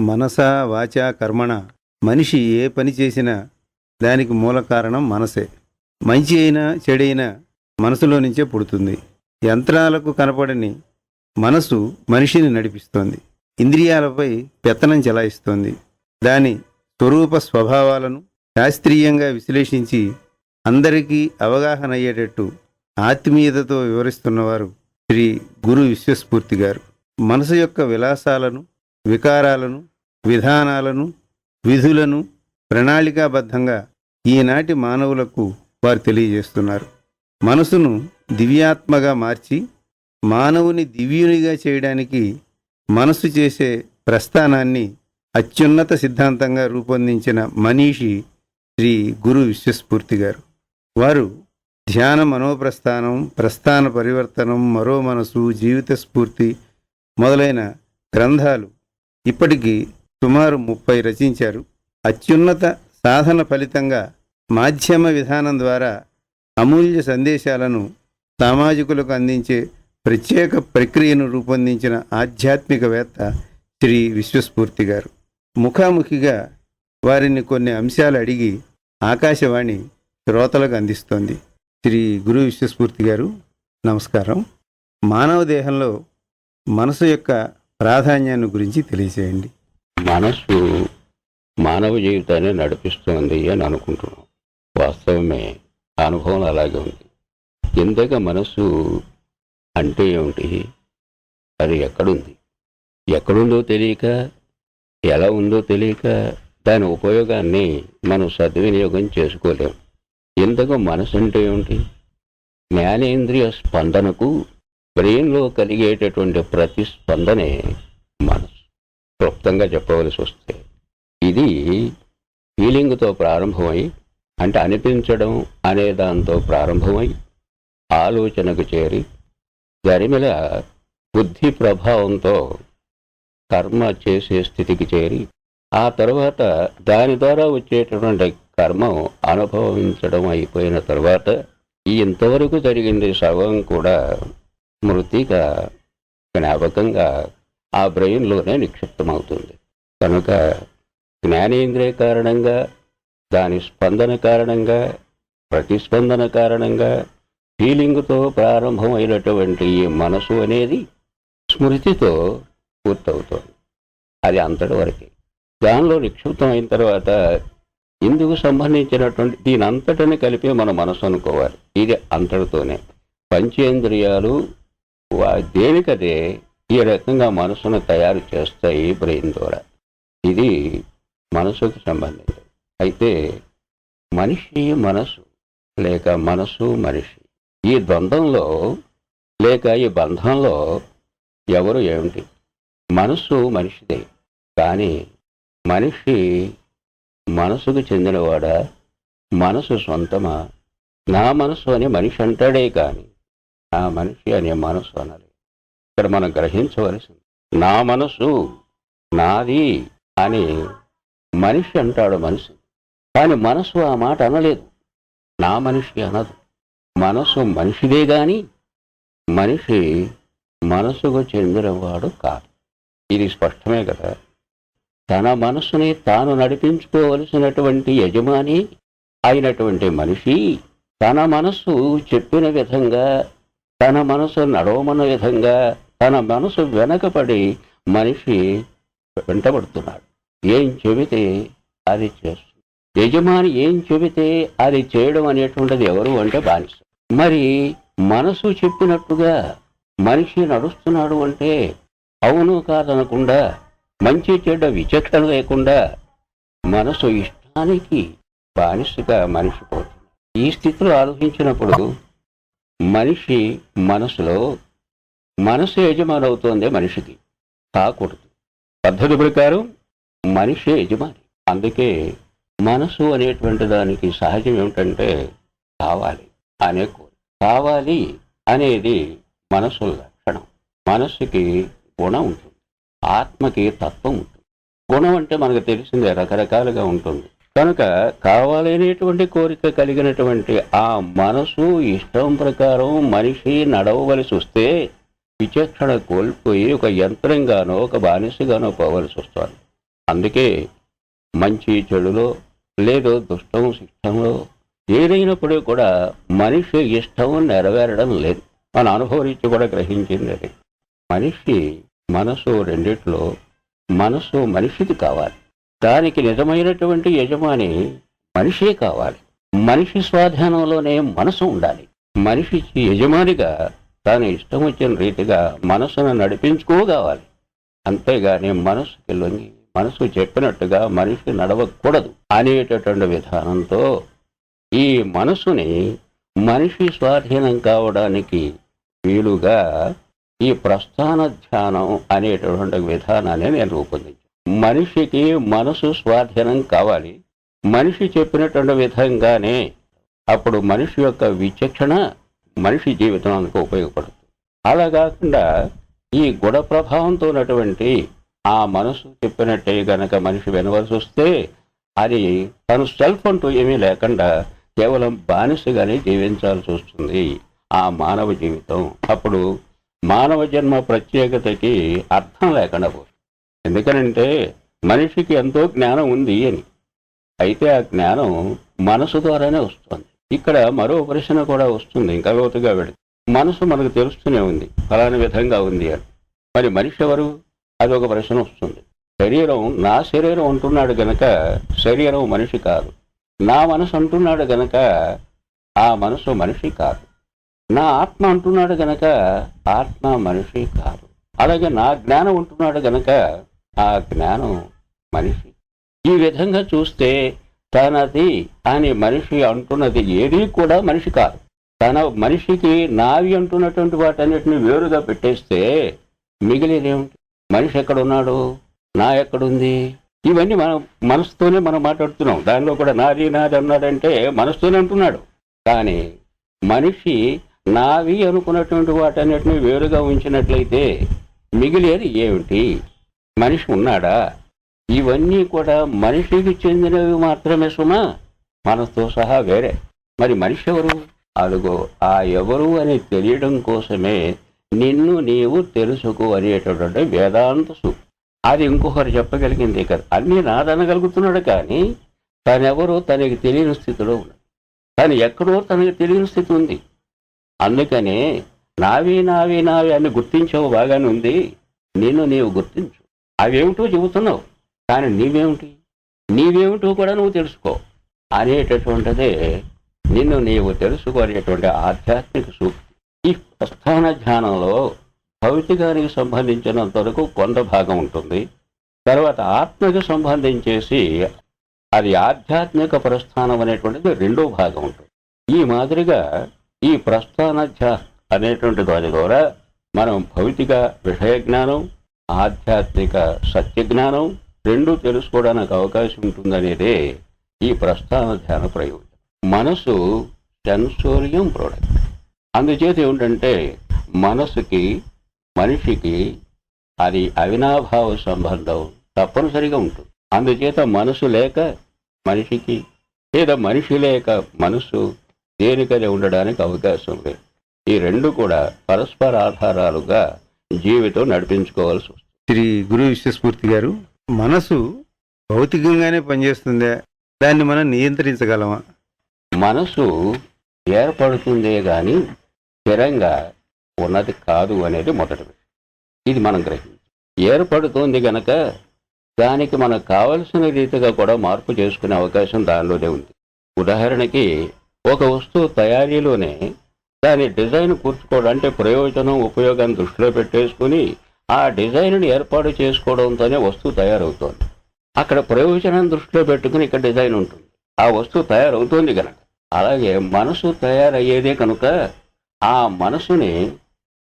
మనసా వాచా కర్మణ మనిషి ఏ పని చేసినా దానికి మూల కారణం మనసే. మంచి అయినా చెడైనా మనసులో నుంచే పుడుతుంది. యంత్రాలకు కనపడని మనసు మనిషిని నడిపిస్తోంది. ఇంద్రియాలపై పెత్తనం చెలాయిస్తోంది. దాని స్వరూప స్వభావాలను శాస్త్రీయంగా విశ్లేషించి అందరికీ అవగాహన అయ్యేటట్టు ఆత్మీయతతో వివరిస్తున్నవారు శ్రీ గురు విశ్వస్ఫూర్తి గారు. మనసు యొక్క విలాసాలను, వికారాలను, విధానాలను, విధులను ప్రణాళికాబద్ధంగా ఈనాటి మానవులకు వారు తెలియజేస్తున్నారు. మనసును దివ్యాత్మగా మార్చి మానవుని దివ్యునిగా చేయడానికి మనసు చేసే ప్రస్థానాన్ని అత్యున్నత సిద్ధాంతంగా రూపొందించిన మనీషి శ్రీ గురు విశ్వస్ఫూర్తి గారు. వారు ధ్యాన మనోప్రస్థానం, ప్రస్థాన పరివర్తనం, మరో మనసు, జీవిత స్ఫూర్తి మొదలైన గ్రంథాలు ఇప్పటికీ సుమారు 30 రచించారు. అత్యున్నత సాధన ఫలితంగా మాధ్యమ విధానం ద్వారా అమూల్య సందేశాలను సామాజికులకు అందించే ప్రత్యేక ప్రక్రియను రూపొందించిన ఆధ్యాత్మికవేత్త శ్రీ విశ్వస్ఫూర్తి గారు. ముఖాముఖిగా వారిని కొన్ని అంశాలు అడిగి ఆకాశవాణి శ్రోతలకు అందిస్తోంది. శ్రీ గురు విశ్వస్ఫూర్తి గారు, నమస్కారం. మానవ దేహంలో మనసు యొక్క ప్రాధాన్యాన్ని గురించి తెలియజేయండి. మనసు మానవ జీవితాన్ని నడిపిస్తుంది అని అనుకుంటున్నాం. వాస్తవమే, అనుభవం అలాగే ఉంది. ఇంతక మనసు అంటే ఏమిటి, అది ఎక్కడుందో తెలియక, ఎలా ఉందో తెలియక దాని ఉపయోగాన్ని మనం సద్వినియోగం చేసుకోలేం. ఇంతకు మనసు అంటే ఏమిటి? జ్ఞానేంద్రియ స్పందనకు బ్రెయిన్లో కలిగేటటువంటి ప్రతిస్పందనే మనసు. క్లుప్తంగా చెప్పవలసి వస్తే ఇది ఫీలింగ్తో ప్రారంభమై, అంటే అనిపించడం అనే దాంతో ప్రారంభమై ఆలోచనకు చేరి గరిమెల బుద్ధి ప్రభావంతో కర్మ చేసే స్థితికి చేరి ఆ తర్వాత దాని ద్వారా వచ్చేటటువంటి కర్మ అనుభవించడం అయిపోయిన తర్వాత ఈ ఇంతవరకు జరిగింది సర్వం కూడా స్మృతిగా, జ్ఞాపకంగా ఆ బ్రెయిన్లోనే నిక్షిప్తమవుతుంది. కనుక జ్ఞానేంద్రియ కారణంగా, దాని స్పందన కారణంగా, ప్రతిస్పందన కారణంగా ఫీలింగ్తో ప్రారంభమైనటువంటి ఈ మనసు అనేది స్మృతితో పూర్తవుతోంది. అది అంతటి వరకే. దానిలో నిక్షిప్తం అయిన తర్వాత ఇందుకు సంబంధించినటువంటి దీని అంతటిని కలిపి మన మనసు అనుకోవాలి. ఇది అంతటితోనే పంచేంద్రియాలు దేనికదే ఈ రకంగా మనసును తయారు చేస్తాయి బ్రెయిన్ ద్వారా. ఇది మనసుకు సంబంధించి. అయితే మనిషి మనసు లేక మనసు మనిషి, ఈ ద్వంద్వంలో లేక ఈ బంధంలో ఎవరు ఏమిటి? మనసు మనిషిదే, కానీ మనిషి మనసుకు చెందినవాడా? మనసు సొంతమా? నా మనసు అనే మనిషి అంటాడే కానీ నా మనిషి అనే మనసు అనాలి. ఇక్కడ మనం గ్రహించవలసింది, నా మనసు నాది అని మనిషి అంటాడు మనసు. కానీ మనసు ఆ మాట అనలేదు, నా మనిషి అనదు. మనసు మనిషిదే కానీ మనిషి మనసుకు చెందినవాడు కాదు. ఇది స్పష్టమే కదా. తన మనసుని తాను నడిపించుకోవలసినటువంటి యజమాని అయినటువంటి మనిషి తన మనసు చెప్పిన విధంగా, తన మనసు నడవమన్న విధంగా, తన మనసు వెనకపడి మనిషి వెంటబడుతున్నాడు. ఏం చెబితే అది చేస్తుంది. యజమాని ఏం చెబితే అది చేయడం అనేటువంటిది ఎవరు అంటే బానిస. మరి మనసు చెప్పినట్టుగా మనిషి నడుస్తున్నాడు అంటే అవును కాదనకుండా, మంచి చెడ్డ విచక్షణ లేకుండా మనసు ఇష్టానికి బానిసగా మనిషి పోతుంది. ఈ స్థితిలో ఆలోచించినప్పుడు మనిషి మనసులో మనసు యజమాని అవుతోంది, మనిషికి కాకూడదు. పద్ధతి ప్రకారం మనిషి యజమాని. అందుకే మనసు అనేటువంటి దానికి సహజం ఏమిటంటే కావాలి అనే కోరిక. కావాలి అనేది మనసు లక్షణం. మనసుకి గుణం ఉంటుంది, ఆత్మకి తత్వం ఉంటుంది. గుణం అంటే మనకు తెలిసిందే, రకరకాలుగా ఉంటుంది. కనుక కావాలనేటువంటి కోరిక కలిగినటువంటి ఆ మనసు ఇష్టం ప్రకారం మనిషి నడవవలసి వస్తే విచక్షణ కోల్పోయి ఒక యంత్రంగానో ఒక బానిసగానో పోవలసి వస్తుంది. అందుకే మంచి చెడులో లేదో దుష్టం శిష్టంలో ఏదైనప్పుడు కూడా మనిషి ఇష్టం నెరవేరడం లేదు. మన అనుభవించి కూడా గ్రహించింది అది. మనిషి మనసు రెండిట్లో మనసు మనిషిది కావాలి. దానికి నిజమైనటువంటి యజమాని మనిషే కావాలి. మనిషి స్వాధీనంలోనే మనసు ఉండాలి. మనిషికి యజమానిగా తాను ఇష్టం వచ్చిన రీతిగా మనసును నడిపించుకోగలగాలి. అంతేగాని మనసుకి లొంగి మనసు చెప్పినట్టుగా మనిషి నడవకూడదు అనేటటువంటి విధానంతో ఈ మనసుని మనిషి స్వాధీనం కావడానికి వీలుగా ఈ ప్రస్థాన ధ్యానం అనేటటువంటి విధానాన్ని నేను రూపొందించాను. మనిషికి మనసు స్వాధీనం కావాలి. మనిషి చెప్పినటువంటి విధంగానే అప్పుడు మనిషి యొక్క విచక్షణ మనిషి జీవితానికి ఉపయోగపడుతుంది. అలా కాకుండా ఈ గుణ ప్రభావంతో ఉన్నటువంటి ఆ మనసు చెప్పినట్టే గనక మనిషి వినవలసి వస్తే అది తను సెల్ఫ్ అంటూ ఏమీ లేకుండా కేవలం బానిసగానే జీవించాల్సి వస్తుంది ఆ మానవ జీవితం. అప్పుడు మానవ జన్మ ప్రత్యేకతకి అర్థం లేకుండా పోతుంది. ఎందుకనంటే మనిషికి ఎంతో జ్ఞానం ఉంది అని. అయితే ఆ జ్ఞానం మనసు ద్వారానే వస్తుంది. ఇక్కడ మరో ప్రశ్న కూడా వస్తుంది, ఇంకా లోతుగా వెళితే. మనసు మనకు తెలుస్తూనే ఉంది ఫలాని విధంగా ఉంది అని. మరి మనిషి ఎవరు? అదొక ప్రశ్న వస్తుంది. శరీరం, నా శరీరం అంటున్నాడు గనక శరీరం మనిషి కాదు. నా మనసు అంటున్నాడు గనక ఆ మనసు మనిషి కాదు. నా ఆత్మ అంటున్నాడు గనక ఆత్మ మనిషి కాదు. అలాగే నా జ్ఞానం ఉంటున్నాడు గనక ఆ జ్ఞానం మనిషి. ఈ విధంగా చూస్తే తనది అని మనిషి అంటున్నది ఏది కూడా మనిషి కాదు. తన మనిషికి నావి అంటున్నటువంటి వాటన్నిటిని వేరుగా పెట్టేస్తే మిగిలిదేమిటి? మనిషి ఎక్కడున్నాడు? నా ఎక్కడుంది? ఇవన్నీ మనం మనసుతోనే మనం మాట్లాడుతున్నాం. దానిలో కూడా నాది నాది అన్నాడంటే మనసుతోనే అంటున్నాడు. కానీ మనిషి నావి అనుకున్నటువంటి వాటన్నిటిని వేరుగా ఉంచినట్లయితే మిగిలేది ఏమిటి? మనిషి ఉన్నాడా? ఇవన్నీ కూడా మనిషికి చెందినవి మాత్రమే సుమా, మనతో సహా వేరే. మరి మనిషి ఎవరు? అడుగో ఆ ఎవరు అని తెలియడం కోసమే నిన్ను నీవు తెలుసుకో అనేటటువంటి వేదాంత సూక్తి. అది ఇంకొకరు చెప్పగలిగింది కదా. అన్నీ నాదనగలుగుతున్నాడు కానీ తనెవరో తనకి తెలియని స్థితిలో ఉన్నాడు. తను ఎక్కడో తనకి తెలియని స్థితి ఉంది. అందుకనే నావి నావి నావి అని గుర్తించావు, బాగానే ఉంది. నిన్ను నీవు గుర్తించు. అవేమిటో చెబుతున్నావు కానీ నీవేమిటో కూడా నువ్వు తెలుసుకో అనేటటువంటిదే నిన్ను నీవు తెలుసుకో అనేటువంటి ఆధ్యాత్మిక సూక్తి. ఈ ప్రస్థాన ధ్యానంలో భౌతికానికి సంబంధించినంత వరకు కొంత భాగం ఉంటుంది. తర్వాత ఆత్మకు సంబంధించేసి అది ఆధ్యాత్మిక ప్రస్థానం అనేటువంటిది రెండో భాగం ఉంటుంది. ఈ మాదిరిగా ఈ ప్రస్థాన అనేటువంటి దాని ద్వారా మనం భౌతిక విషయ జ్ఞానం, ఆధ్యాత్మిక సత్య జ్ఞానం రెండూ తెలుసుకోవడానికి అవకాశం ఉంటుందనేదే ఈ ప్రస్థాన ధ్యాన ప్రయోజనం. మనసు సెన్సోరియం ప్రోడక్ట్. అందుచేత ఏమిటంటే మనసుకి మనిషికి అది అవినాభావ సంబంధం తప్పనిసరిగా ఉంటుంది. అందుచేత మనసు లేక మనిషికి లేదా మనిషి లేక మనసు దేనికదే ఉండడానికి అవకాశం లేదు. ఈ రెండు కూడా పరస్పర ఆధారాలుగా జీవితం నడిపించుకోవాల్సి వస్తుంది. శ్రీ గురు విశ్వస్ఫూర్తి గారు, మనసు భౌతికంగానే పనిచేస్తుందా? దాన్ని మనం నియంత్రించగలమా? మనసు ఏర్పడుతుందే గాని స్థిరంగా ఉన్నది కాదు అనేది మొదటి విషయం. ఇది మనం గ్రహించాలి. ఏర్పడుతోంది గనక దానికి మనకు కావలసిన రీతిగా కూడా మార్పు చేసుకునే అవకాశం దానిలోనే ఉంది. ఉదాహరణకి ఒక వస్తువు తయారీలోనే దాని డిజైన్ కూర్చుకోవడం అంటే ప్రయోజనం ఉపయోగాన్ని దృష్టిలో పెట్టేసుకుని ఆ డిజైన్ని ఏర్పాటు చేసుకోవడంతోనే వస్తువు తయారవుతోంది. అక్కడ ప్రయోజనాన్ని దృష్టిలో పెట్టుకుని ఇక్కడ డిజైన్ ఉంటుంది. ఆ వస్తువు తయారవుతోంది కనుక. అలాగే మనసు తయారయ్యేదే కనుక ఆ మనసుని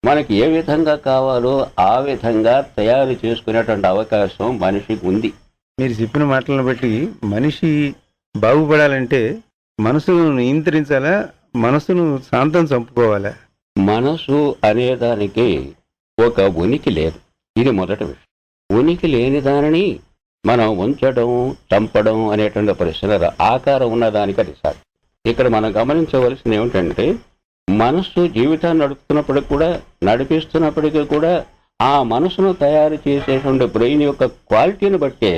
మనకి ఏ విధంగా కావాలో ఆ విధంగా తయారు చేసుకునేటువంటి అవకాశం మనిషికి ఉంది. మీరు చెప్పిన మాటలను బట్టి మనిషి బాగుపడాలంటే మనసును నియంత్రించాలా, మనసును శాంతం చంపుకోవాలా? మనసు అనేదానికి ఒక ఉనికి లేదు. ఇది మొదటి విషయం. ఉనికి లేని దానిని మనం ఉంచడం, చంపడం అనేటువంటి ప్రశ్న ఆకారం ఉన్నదానికి అది సాధ్యం. ఇక్కడ మనం గమనించవలసింది ఏమిటంటే మనస్సు జీవితాన్ని నడిపిస్తున్నప్పటికీ కూడా ఆ మనసును తయారు చేసేటువంటి బ్రెయిన్ యొక్క క్వాలిటీని బట్టే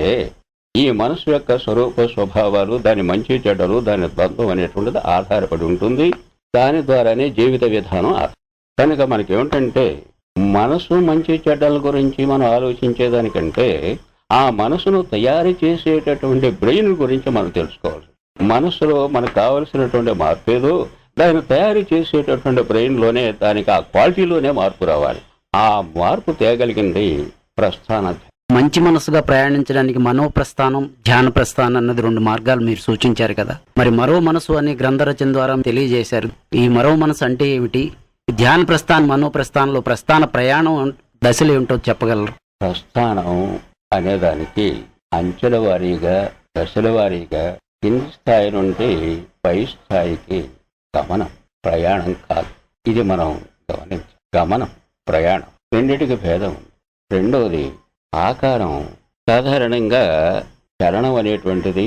ఈ మనసు యొక్క స్వరూప స్వభావాలు, దాని మంచి చెడ్డలు, దాని ద్వంద్వం అనేటువంటిది ఆధారపడి ఉంటుంది. దాని ద్వారానే జీవిత విధానం కనుక మనకేమిటంటే మనసు మంచి చెడ్డల గురించి మనం ఆలోచించేదానికంటే ఆ మనసును తయారు చేసేటటువంటి బ్రెయిన్ గురించి మనం తెలుసుకోవాలి. మనసులో మనకు కావలసినటువంటి మార్పు ఏదో దాన్ని తయారు చేసేటటువంటి బ్రెయిన్లోనే, దానికి ఆ క్వాలిటీలోనే మార్పు రావాలి. ఆ మార్పు తేగలిగింది ప్రస్థానం. మంచి మనసుగా ప్రయాణించడానికి మనోప్రస్థానం, ధ్యాన ప్రస్థానం అన్నది 2 మార్గాలు మీరు సూచించారు కదా. మరి మరో మనసు అనే గ్రంథ రచన ద్వారా తెలియజేశారు. ఈ మరో మనసు అంటే ఏమిటి? ధ్యాన ప్రస్థానం, మనోప్రస్థానంలో ప్రస్థాన ప్రయాణం దశలు ఏమిటో చెప్పగలరు? ప్రస్థానం అనేదానికి అంచెల వారీగా, దశల వారీగా కింది స్థాయి నుండి పై స్థాయికి గమనం, ప్రయాణం కాదు. ఇది మనం గమనించాలి. గమనం, ప్రయాణం రెండిటికి భేదం ఉంది. రెండవది ఆకారం. సాధారణంగా చలనం అనేటువంటిది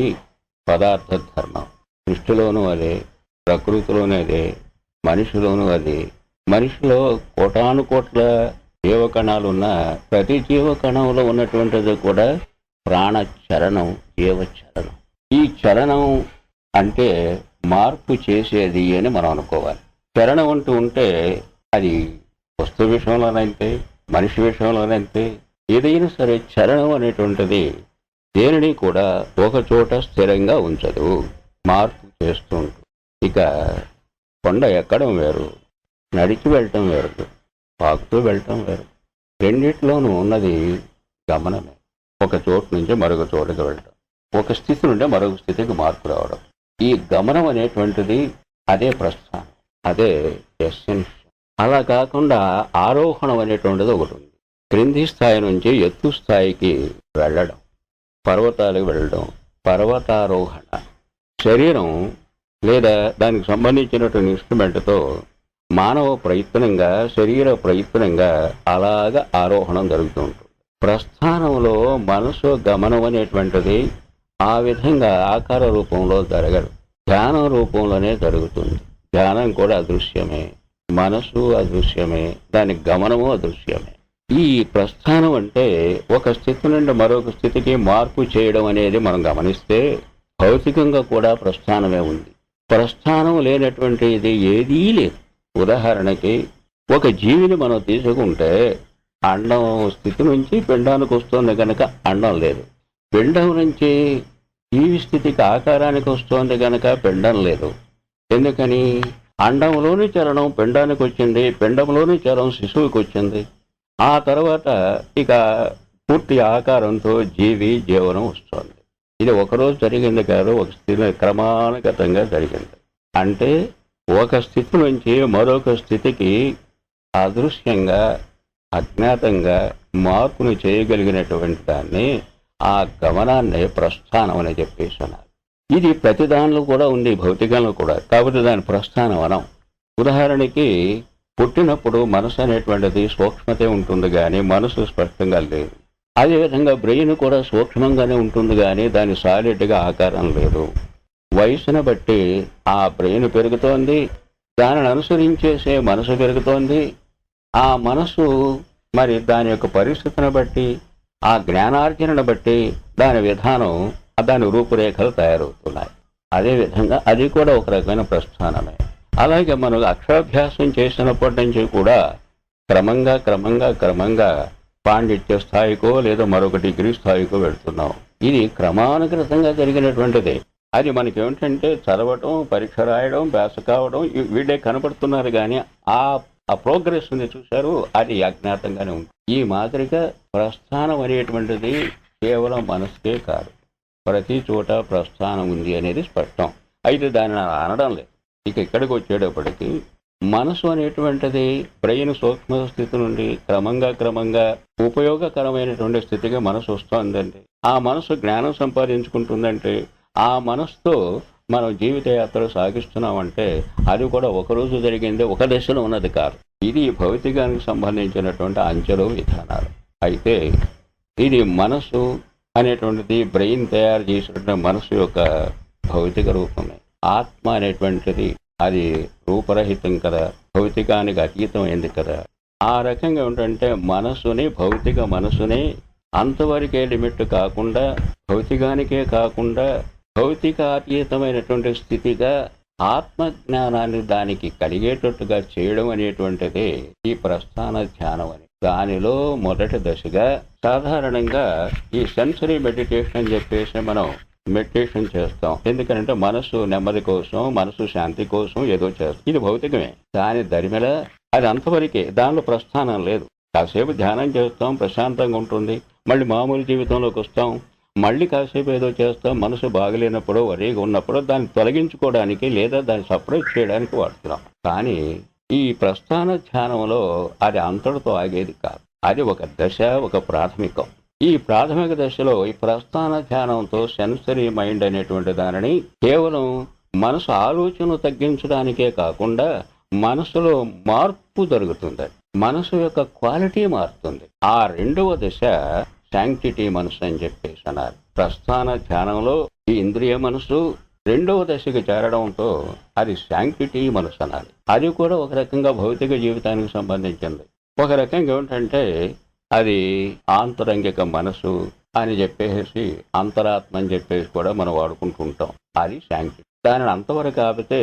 పదార్థ ధర్మం. సృష్టిలోనూ అదే, ప్రకృతిలోనూ అదే, మనిషిలోనూ అదే. మనిషిలో కోటానుకోట్ల జీవకణాలు ఉన్న ప్రతి జీవకణంలో ఉన్నటువంటిది కూడా ప్రాణచలనం, జీవచలనం. ఈ చలనం అంటే మార్పు చేసేది అని మనం అనుకోవాలి. చలనం అంటూ ఉంటే అది వస్తు విషయంలోనైతే, మనిషి విషయంలోనైతే, ఏదైనా సరే చలనం అనేటువంటిది దేనిని కూడా ఒక చోట స్థిరంగా ఉంచదు, మార్పు చేస్తూ ఉంటుంది. ఇక కొండ ఎక్కడం వేరు, నడిచి వెళ్ళటం వేరు, పాకుతూ వెళ్ళటం వేరు. రెండిట్లోనూ ఉన్నది గమనమే. ఒక చోటు నుంచి మరొక చోటుకి వెళ్ళటం, ఒక స్థితి నుండి మరొక స్థితికి మార్పు రావడం. ఈ గమనం అనేటువంటిది అదే ప్రస్థానం, అదే డెస్టినేషన్. అలా కాకుండా ఆరోహణం అనేటువంటిది ఒకటి ఉంది. క్రింది స్థాయి నుంచి ఎత్తు స్థాయికి వెళ్ళడం, పర్వతాలకు వెళ్ళడం, పర్వతారోహణ. శరీరం లేదా దానికి సంబంధించినటువంటి ఇన్స్ట్రుమెంట్తో మానవ ప్రయత్నంగా, శరీర ప్రయత్నంగా అలాగ ఆరోహణం జరుగుతూ ఉంటుంది. ప్రస్థానంలో మనసు గమనం అనేటువంటిది ఆ విధంగా ఆకార రూపంలో జరగదు, ధ్యానం రూపంలోనే జరుగుతుంది. ధ్యానం కూడా అదృశ్యమే, మనసు అదృశ్యమే, దాని గమనము అదృశ్యమే. ఈ ప్రస్థానం అంటే ఒక స్థితి నుండి మరొక స్థితికి మార్పు చేయడం అనేది మనం గమనిస్తే భౌతికంగా కూడా ప్రస్థానమే ఉంది. ప్రస్థానం లేనటువంటిది ఏదీ లేదు. ఉదాహరణకి ఒక జీవిని మనం తీసుకుంటే అండం స్థితి నుంచి పిండానికి వస్తుంది కనుక అండం లేదు. పిండం నుంచి జీవి స్థితికి, ఆకారానికి వస్తుంది కనుక పిండం లేదు. ఎందుకని? అండంలోని చలనం పిండానికి వచ్చింది, పిండంలోని చలనం శిశువుకి వచ్చింది. ఆ తర్వాత ఇక పూర్తి ఆకారంతో జీవనం వస్తుంది. ఇది ఒకరోజు జరిగింది కాదు, ఒక స్థితి క్రమానుగతంగా జరిగింది. అంటే ఒక స్థితి నుంచి మరొక స్థితికి అదృశ్యంగా, అజ్ఞాతంగా మార్పును చేయగలిగినటువంటి దాన్ని, ఆ గమనాన్ని ప్రస్థానం అని చెప్పేసి అన్నారు. ఇది ప్రతి దానిలో కూడా ఉంది, భౌతికంలో కూడా. కాబట్టి దాని ప్రస్థానం అనం. ఉదాహరణకి పుట్టినప్పుడు మనసు అనేటువంటిది సూక్ష్మతే ఉంటుంది కానీ మనసు స్పష్టంగా లేదు. అదేవిధంగా బ్రెయిన్ కూడా సూక్ష్మంగానే ఉంటుంది కానీ దాని సాలిడ్గా ఆకారం లేదు. వయసును బట్టి ఆ బ్రెయిన్ పెరుగుతోంది, దానిని అనుసరించేసే మనసు పెరుగుతోంది. ఆ మనసు మరి దాని యొక్క పరిస్థితిని బట్టి, ఆ జ్ఞానార్జనను బట్టి దాని విధానం, దాని రూపురేఖలు తయారవుతున్నాయి. అదేవిధంగా అది కూడా ఒక రకమైన ప్రస్థానమే. అలాగే మనం అక్షరాభ్యాసం చేసినప్పటి నుంచి కూడా క్రమంగా క్రమంగా క్రమంగా పాండిత్య స్థాయికో లేదా మరొక డిగ్రీ స్థాయికో వెళ్తున్నాం. ఇది క్రమానుగతంగా జరిగినటువంటిది. అది మనకేమిటంటే చదవటం, పరీక్ష రాయడం, వ్యాస కావడం వీడే కనపడుతున్నారు కానీ ఆ ప్రోగ్రెస్ ఉంది చూశారు, అది అజ్ఞాతంగానే ఉంది. ఈ మాదిరిగా ప్రస్థానం అనేటువంటిది కేవలం మనసుకే కాదు, ప్రతి చోట ప్రస్థానం ఉంది అనేది స్పష్టం. అయితే దాన్ని అనడం లేదు. ఇక ఇక్కడికి వచ్చేటప్పటికి మనసు అనేటువంటిది బ్రెయిన్ సూక్ష్మ స్థితి నుండి క్రమంగా క్రమంగా ఉపయోగకరమైనటువంటి స్థితిగా మనసు వస్తుందంటే, ఆ మనసు జ్ఞానం సంపాదించుకుంటుందంటే, ఆ మనసుతో మనం జీవిత యాత్ర సాగిస్తున్నామంటే అది కూడా ఒకరోజు జరిగింది, ఒక దశలో ఉన్నది కాదు. ఇది భౌతికానికి సంబంధించినటువంటి అంచెలు, విధానాలు. అయితే ఇది మనసు అనేటువంటిది బ్రెయిన్ తయారు చేసినటువంటి మనసు యొక్క భౌతిక రూపమే. ఆత్మ అనేటువంటిది అది రూపరహితం కదా, భౌతికానికి అతీతం అయింది కదా. ఆ రకంగా ఏంటంటే భౌతిక మనసుని అంతవరకే లిమిట్ కాకుండా భౌతికానికే కాకుండా భౌతికాతీతమైనటువంటి స్థితిగా ఆత్మజ్ఞానాన్ని దానికి కలిగేటట్టుగా చేయడం అనేటువంటిది ఈ ప్రస్థాన ధ్యానం అని. దానిలో మొదటి దశగా సాధారణంగా ఈ సెన్సరీ మెడిటేషన్ అని చెప్పేసి మనం మెడిటేషన్ చేస్తాం. ఎందుకంటే మనసు నెమ్మది కోసం, మనసు శాంతి కోసం ఏదో చేస్తాం. ఇది భౌతికమే. దాని దరిమిల అది అంతవరకే, దానిలో ప్రస్థానం లేదు. కాసేపు ధ్యానం చేస్తాం, ప్రశాంతంగా ఉంటుంది. మళ్ళీ మామూలు జీవితంలోకి వస్తాం, మళ్ళీ కాసేపు ఏదో చేస్తాం. మనసు బాగలేనప్పుడు, వరీగా ఉన్నప్పుడు దాన్ని తొలగించుకోవడానికి లేదా దాన్ని సపరేట్ చేయడానికి వాడుతున్నాం. కానీ ఈ ప్రస్థాన ధ్యానంలో అది అంతటితో ఆగేది కాదు. అది ఒక దశ, ఒక ప్రాథమికం. ఈ ప్రాథమిక దశలో ఈ ప్రస్థాన ధ్యానంతో సెన్సరీ మైండ్ అనేటువంటి దానిని కేవలం మనసు ఆలోచనలు తగ్గించడానికే కాకుండా మనసులో మార్పు జరుగుతుంది. మనసు యొక్క క్వాలిటీ మారుతుంది. ఆ రెండవ దశ శాంక్టిటీ మనసు అని చెప్పేసి అన్నారు. ప్రస్థాన ధ్యానంలో ఈ ఇంద్రియ మనసు రెండవ దశకు చేరడంతో అది శాంక్టిటీ మనసు అన్నారు. అది కూడా ఒక రకంగా భౌతిక జీవితానికి సంబంధించింది. ఒక రకంగా ఏమిటంటే అది ఆంతరంగిక మనసు అని చెప్పేసి, అంతరాత్మ అని చెప్పేసి కూడా మనం వాడుకుంటూ ఉంటాం. అది శాంక్టిటీ. దానిని అంతవరకు ఆపితే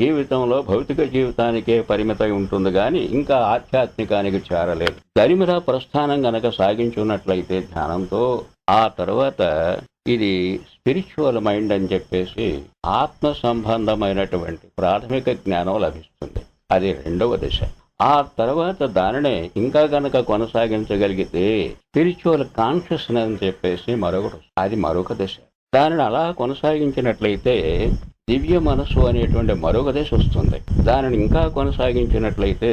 జీవితంలో భౌతిక జీవితానికే పరిమితమై ఉంటుంది, కానీ ఇంకా ఆధ్యాత్మికానికి చేరలేదు. దరిమిలా ప్రస్థానం గనక సాగించున్నట్లయితే ధ్యానంతో, ఆ తర్వాత ఇది స్పిరిచువల్ మైండ్ అని చెప్పేసి ఆత్మ సంబంధమైనటువంటి ప్రాథమిక జ్ఞానం లభిస్తుంది. అది రెండవ దశ. ఆ తర్వాత దానినే ఇంకా గనక కొనసాగించగలిగితే స్పిరిచువల్ కాన్షియస్నెస్ అని చెప్పేసి మరొకటి, అది మరొక దశ. దానిని అలా కొనసాగించినట్లయితే దివ్య మనస్సు అనేటువంటి మరొక దశ వస్తుంది. దానిని ఇంకా కొనసాగించినట్లయితే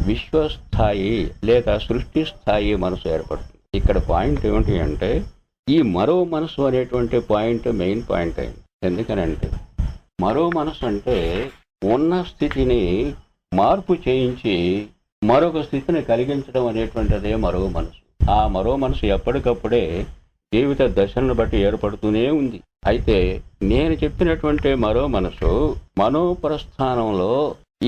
విశ్వస్థాయి లేదా సృష్టి స్థాయి మనసు ఏర్పడుతుంది. ఇక్కడ పాయింట్ ఏమిటి అంటే ఈ మరో మనసు అనేటువంటి పాయింట్ మెయిన్ పాయింట్ అయింది. ఎందుకనంటే మరో మనసు అంటే ఉన్న స్థితిని మార్పు చేయించి మరొక స్థితిని కలిగించడం అనేటువంటిదే మరో మనసు. ఆ మరో మనసు ఎప్పటికప్పుడే జీవిత దశలను బట్టి ఏర్పడుతూనే ఉంది. అయితే నేను చెప్పినటువంటి మరో మనసు మనోప్రస్థానంలో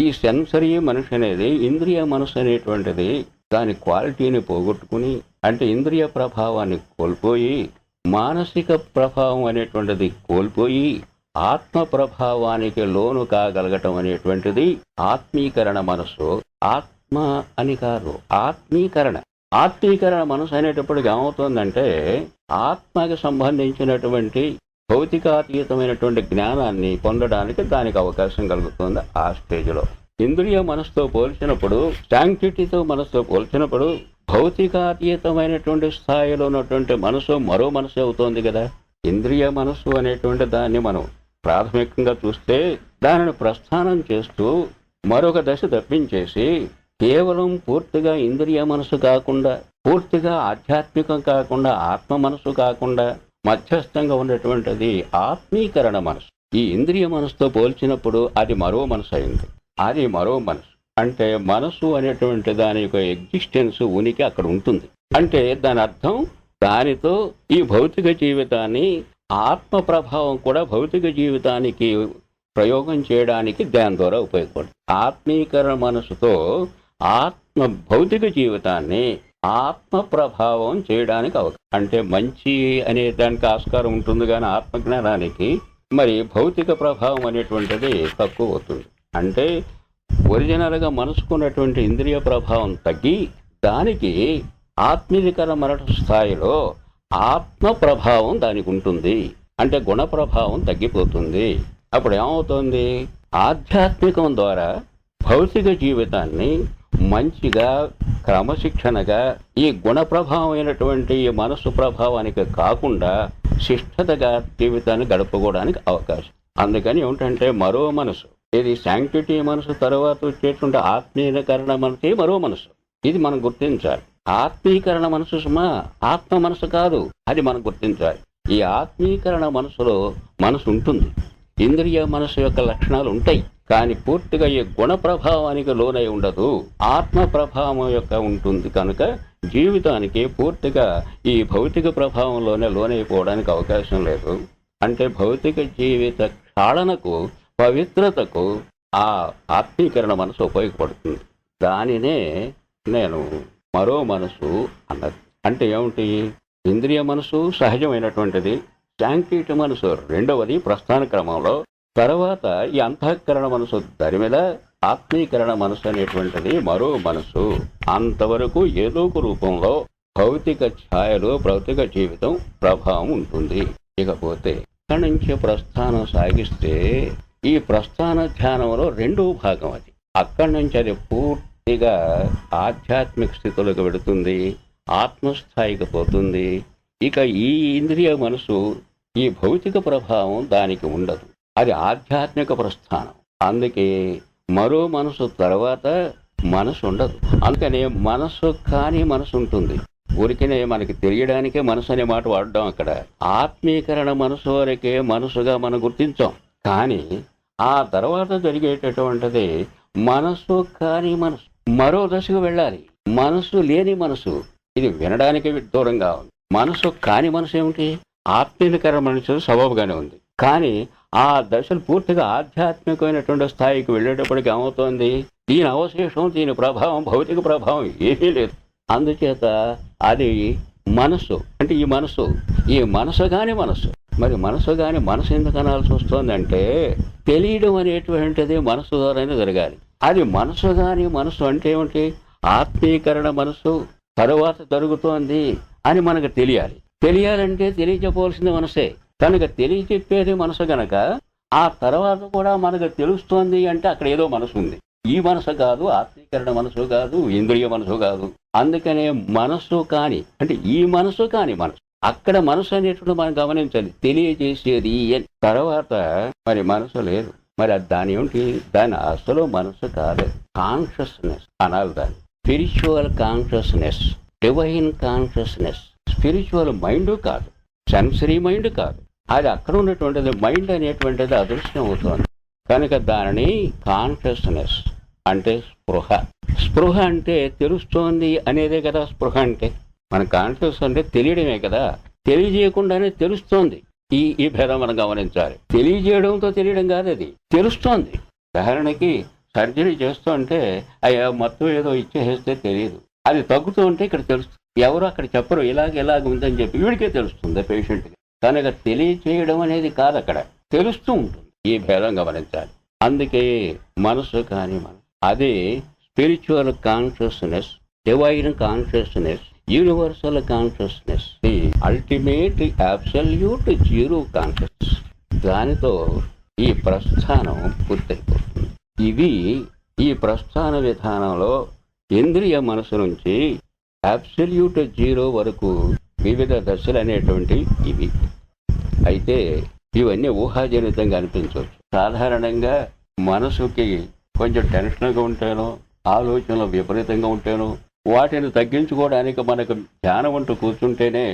ఈ సెన్సరీ మనసు అనేది ఇంద్రియ మనసు అనేటువంటిది దాని క్వాలిటీని పోగొట్టుకుని, అంటే ఇంద్రియ ప్రభావాన్ని కోల్పోయి మానసిక ప్రభావం అనేటువంటిది కోల్పోయి ఆత్మ ప్రభావానికి లోను కాగలగటం అనేటువంటిది ఆత్మీకరణ మనసు. ఆత్మ అని కాదు, ఆత్మీకరణ. ఆత్మీకరణ మనసు అనేటప్పటికి ఏమవుతుందంటే ఆత్మకి సంబంధించినటువంటి భౌతికాతీతమైనటువంటి జ్ఞానాన్ని పొందడానికి దానికి అవకాశం కలుగుతుంది. ఆ స్టేజ్లో ఇంద్రియ మనసుతో పోల్చినప్పుడు, శాంక్టిటీతో మనసుతో పోల్చినప్పుడు భౌతికాతీతమైనటువంటి స్థాయిలో ఉన్నటువంటి మనసు మరో మనసు అవుతోంది కదా. ఇంద్రియ మనసు అనేటువంటి దాన్ని మనం ప్రాథమికంగా చూస్తే దానిని ప్రస్థానం చేస్తూ మరొక దశ తప్పించేసి కేవలం పూర్తిగా ఇంద్రియ మనసు కాకుండా, పూర్తిగా ఆధ్యాత్మికం కాకుండా, ఆత్మ మనసు కాకుండా మధ్యస్థంగా ఉన్నటువంటిది ఆత్మీకరణ మనసు. ఈ ఇంద్రియ మనసుతో పోల్చినప్పుడు అది మరో మనసు అయింది. అది మరో మనసు అంటే మనసు అనేటువంటి దాని యొక్క ఎగ్జిస్టెన్స్, ఉనికి అక్కడ ఉంటుంది. అంటే దాని అర్థం దానితో ఈ భౌతిక జీవితాన్ని, ఆత్మ ప్రభావం కూడా భౌతిక జీవితానికి ప్రయోగం చేయడానికి దాని ద్వారా ఉపయోగపడుతుంది. ఆత్మీకరణ మనసుతో ఆత్మ భౌతిక జీవితాన్ని ఆత్మ ప్రభావం చేయడానికి అవకాశం, అంటే మంచి అనే దానికి ఆస్కారం ఉంటుంది, కానీ ఆత్మజ్ఞానానికి మరి భౌతిక ప్రభావం అనేటువంటిది తక్కువ అవుతుంది. అంటే ఒరిజినల్గా మనసుకున్నటువంటి ఇంద్రియ ప్రభావం తగ్గి దానికి ఆత్మీకరణ మనసు స్థాయిలో ఆత్మ ప్రభావం దానికి ఉంటుంది. అంటే గుణ ప్రభావం తగ్గిపోతుంది. అప్పుడు ఏమవుతుంది, ఆధ్యాత్మికం ద్వారా భౌతిక జీవితాన్ని మంచిగా క్రమశిక్షణగా ఈ గుణ ప్రభావమైనటువంటి మనసు ప్రభావానికి కాకుండా శిష్టతగా జీవితాన్ని గడుపుకోవడానికి అవకాశం. అందుకని ఏమిటంటే మరో మనసు, ఇది శాంక్టిటీ మనసు తర్వాత వచ్చేటువంటి ఆత్మీకరణ మనసు మరో మనసు. ఇది మనం గుర్తించాలి. ఆత్మీకరణ మనసు సుమా ఆత్మ మనసు కాదు, అది మనం గుర్తించాలి. ఈ ఆత్మీకరణ మనసులో మనసు ఉంటుంది, ఇంద్రియ మనసు యొక్క లక్షణాలు ఉంటాయి, కానీ పూర్తిగా ఈ గుణ ప్రభావానికి లోనై ఉండదు, ఆత్మ ప్రభావం యొక్క ఉంటుంది. కనుక జీవితానికి పూర్తిగా ఈ భౌతిక ప్రభావంలోనే లోనైపోవడానికి అవకాశం లేదు. అంటే భౌతిక జీవిత క్షాళనకు, పవిత్రతకు ఆ ఆత్మీకరణ మనసు ఉపయోగపడుతుంది. దానినే నేను మరో మనసు అన్నది. అంటే ఏమిటి? ఇంద్రియ మనసు సహజమైనటువంటిది, సాంకేతిక మనసు రెండవది ప్రస్థాన క్రమంలో, తర్వాత ఈ అంతఃకరణ మనసు దరిమిల ఆత్మీకరణ మనసు అనేటువంటిది మరో మనసు. అంతవరకు ఏదో ఒక రూపంలో భౌతిక ఛాయలు, భౌతిక జీవితం ప్రభావం ఉంటుంది. ఇకపోతే అక్కడి నుంచి ప్రస్థానం సాగిస్తే ఈ ప్రస్థాన ధ్యానంలో రెండో భాగం అది. అక్కడి నుంచి అది పూర్తిగా ఆధ్యాత్మిక స్థితులకు వెడుతుంది, ఆత్మస్థాయికి పోతుంది. ఇక ఈ ఇంద్రియ మనసు, ఈ భౌతిక ప్రభావం దానికి ఉండదు. అది ఆధ్యాత్మిక ప్రస్థానం. అందుకే మరో మనసు తర్వాత మనసు ఉండదు. అందుకనే మనసు కాని మనసు ఉంటుంది. ఊరికనే మనకి తెలియడానికే మనసు అనే మాట వాడడం. అక్కడ ఆత్మీకరణ మనసు వరకే మనసుగా మనం గుర్తించాం. కానీ ఆ తర్వాత జరిగేటటువంటిది మనసు కాని మనసు. మరో దశకు వెళ్ళాలి, మనసు లేని మనసు. ఇది వినడానికి దూరంగా ఉంది. మనసు కాని మనసు ఏమిటి? ఆత్మీకరణ మనసు సబబుగానే ఉంది. కానీ ఆ దశలు పూర్తిగా ఆధ్యాత్మికమైనటువంటి స్థాయికి వెళ్ళేటప్పటికి ఏమవుతోంది? దీని అవశేషం, దీని ప్రభావం, భౌతిక ప్రభావం ఏమీ లేదు. అందుచేత అది మనసు. అంటే ఈ మనసు కాని మనసు. మరి మనసు కాని మనసు ఎందుకు అనాల్సి వస్తుందంటే తెలియడం అనేటువంటిది మనసు ద్వారానే జరగాలి. అది మనసు కాని మనసు అంటే ఏమిటి? ఆత్మీకరణ మనసు తరువాత జరుగుతోంది అని మనకు తెలియాలి. తెలియాలంటే తెలియచెప్పవలసింది మనసే. కనుక తెలియచెప్పేది మనసు గనక ఆ తర్వాత కూడా మనకు తెలుస్తోంది అంటే అక్కడ ఏదో మనసు ఉంది. ఈ మనసు కాదు, ఆత్మీకరణ మనసు కాదు, ఇంద్రియ మనసు కాదు. అందుకనే మనసు కాని అంటే ఈ మనసు కాని మనసు. అక్కడ మనసు అనేటువంటి మనం గమనించాలి. తెలియజేసేది తర్వాత మరి మనసు లేదు. మరి దాని ఏమిటి? దాని అసలు మనసు కాదు, కాన్షియస్నెస్ అనాలి. దాన్ని spiritual consciousness, divine consciousness. Spiritual mind కాదు, సెన్సరీ మైండ్ కాదు. అది అక్కడ ఉన్నటువంటిది మైండ్ అనేటువంటిది అదృశ్యం అవుతుంది. కనుక దానిని కాన్షియస్నెస్ అంటే స్పృహ. స్పృహ అంటే తెలుస్తోంది అనేదే కదా స్పృహ అంటే. మన కాన్షియస్ అంటే తెలియడమే కదా, తెలియజేయకుండానే తెలుస్తోంది. ఈ భేదం మనం గమనించాలి. తెలియజేయడంతో తెలియడం కాదు, అది తెలుస్తోంది. ఉదాహరణకి సర్జరీ చేస్తూ ఉంటే అయ్యా మొత్తం ఏదో ఇచ్చేస్తే తెలియదు, అది తగ్గుతూ ఉంటే ఇక్కడ తెలుస్తుంది. ఎవరు అక్కడ చెప్పరు ఇలాగ ఉందని చెప్పి, వీడికే తెలుస్తుంది పేషెంట్కి. కనుక తెలియచేయడం అనేది కాదు, అక్కడ తెలుస్తూ ఉంటుంది. ఈ భేదం గమనించాలి. అందుకే మనసు కాని మనసు అదే spiritual consciousness, divine consciousness, universal consciousness, the ultimate absolute zero consciousness. దానితో ఈ ప్రస్థానం పూర్తయిపోతుంది. ఇవి ఈ ప్రస్థాన విధానంలో ఇంద్రియ మనసు నుంచి అబ్సల్యూట్ జీరో వరకు వివిధ దశలు అనేటువంటి ఇవి. అయితే ఇవన్నీ ఊహాజనితంగా అనిపించవచ్చు. సాధారణంగా మనసుకి కొంచెం టెన్షన్గా ఉంటానో, ఆలోచనలు విపరీతంగా ఉంటానో, వాటిని తగ్గించుకోవడానికి మనకు ధ్యానం అంటూ కూర్చుంటేనే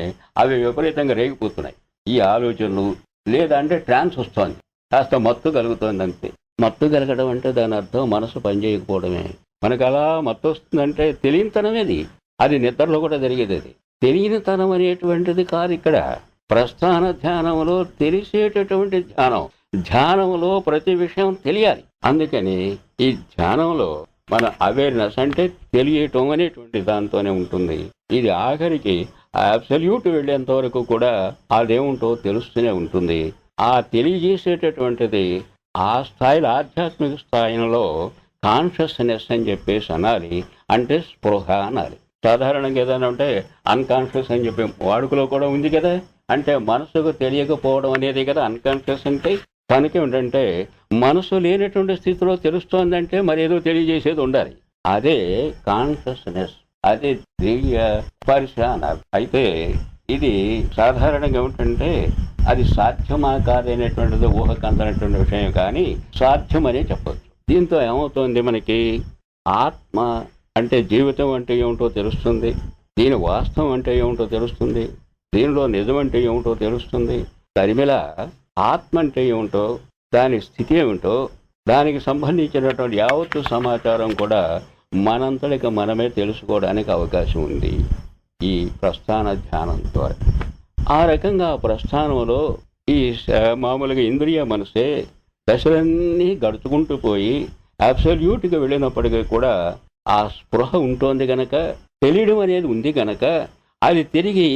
అవి విపరీతంగా రేగిపోతున్నాయి ఈ ఆలోచనలు. లేదంటే ట్రాన్స్ వస్తుంది, కాస్త మత్తు కలుగుతుంది అంతే. మత్తు కలగడం అంటే దాని అర్థం మనసు పనిచేయకపోవడమే. మనకు అలా మత్తు వస్తుందంటే తెలియనితనమేది. అది నిద్రలో కూడా జరిగేది. అది తెలియనితనం అనేటువంటిది కాదు. ఇక్కడ ప్రస్థాన ధ్యానంలో తెలిసేటటువంటి ధ్యానంలో ప్రతి విషయం తెలియాలి. అందుకని ఈ ధ్యానంలో మన అవేర్నెస్ అంటే తెలియటం అనేటువంటి దాంతోనే ఉంటుంది. ఇది ఆఖరికి అబ్సల్యూట్ వెళ్ళేంత వరకు కూడా అదేముంటో తెలుస్తూనే ఉంటుంది. ఆ తెలియజేసేటటువంటిది ఆ స్థాయిలో ఆధ్యాత్మిక స్థాయిలో కాన్షియస్నెస్ అని చెప్పేసి అనాలి. అంటే స్పృహ అనాలి. సాధారణంగా ఏదైనా ఉంటే అన్కాన్షియస్ అని చెప్పి వాడుకలో కూడా ఉంది కదా. అంటే మనసుకు తెలియకపోవడం అనేది కదా అన్కాన్షియస్ అంటే. కనుక ఏంటంటే మనసు లేనటువంటి స్థితిలో తెలుస్తోందంటే మరి ఏదో తెలియజేసేది ఉండాలి. అదే కాన్షియస్నెస్, అదే దివ్య స్పర్శ అనాలి. అయితే ఇది సాధారణంగా ఏమిటంటే అది సాధ్యమా కాదనేటువంటిది ఊహకు అందనటువంటి విషయం, కానీ సాధ్యమనే చెప్పచ్చు. దీంతో ఏమవుతుంది, మనకి ఆత్మ అంటే జీవితం అంటే ఏమిటో తెలుస్తుంది, దీని వాస్తవం అంటే ఏమిటో తెలుస్తుంది, దీనిలో నిజం అంటే ఏమిటో తెలుస్తుంది. తరిమిల ఆత్మ అంటే ఏమిటో, దాని స్థితి ఏమిటో, దానికి సంబంధించినటువంటి యావత్తు సమాచారం కూడా మనంతటికి మనమే తెలుసుకోవడానికి అవకాశం ఉంది ఈ ప్రస్థాన ధ్యానం ద్వారా. ఆ రకంగా ప్రస్థానంలో ఈ మామూలుగా ఇంద్రియ మనసే దశలన్నీ గడుచుకుంటూ పోయి అబ్సల్యూట్గా వెళ్ళినప్పటికీ కూడా ఆ స్పృహ ఉంటుంది గనక, తెలియడం అనేది ఉంది గనక అది తిరిగి